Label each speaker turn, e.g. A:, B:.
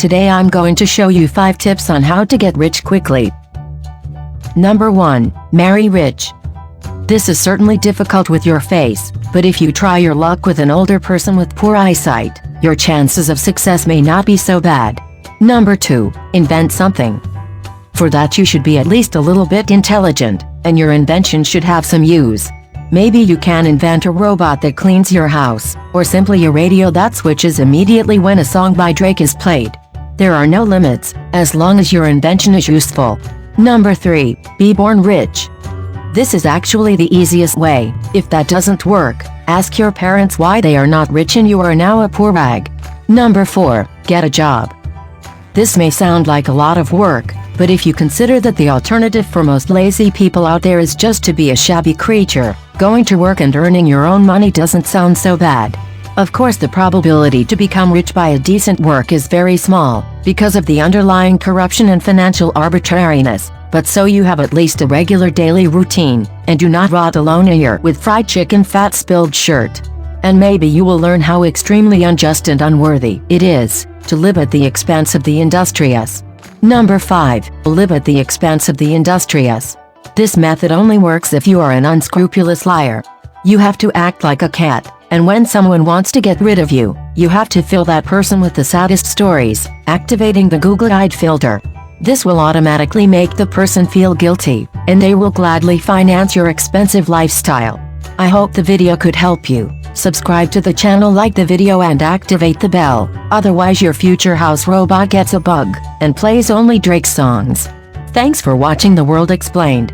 A: today I'm going to show you 5 tips on how to get rich quickly. Number 1. Marry rich. This is certainly difficult with your face, but if you try your luck with an older person with poor eyesight, your chances of success may not be so bad. Number 2. Invent something. For that you should be at least a little bit intelligent, and your invention should have some use. Maybe you can invent a robot that cleans your house, or simply a radio that switches immediately when a song by Drake is played. There are no limits, as long as your invention is useful. Number 3. Be born rich. This is actually the easiest way. If that doesn't work, ask your parents why they are not rich and you are now a poor rag. Number 4. Get a job. This may sound like a lot of work, but if you consider that the alternative for most lazy people out there is just to be a shabby creature, going to work and earning your own money doesn't sound so bad. Of course, the probability to become rich by a decent work is very small, because of the underlying corruption and financial arbitrariness, but so you have at least a regular daily routine, and do not rot alone a year with fried chicken fat spilled shirt. And maybe you will learn how extremely unjust and unworthy it is to live at the expense of the industrious. Number 5. Live at the expense of the industrious. This method only works if you are an unscrupulous liar. You have to act like a cat, and when someone wants to get rid of you, you have to fill that person with the saddest stories, activating the Google-eyed filter. This will automatically make the person feel guilty, and they will gladly finance your expensive lifestyle. I hope the video could help you. Subscribe to the channel, like the video and activate the bell, otherwise your future house robot gets a bug and plays only Drake songs. Thanks for watching The World Explained.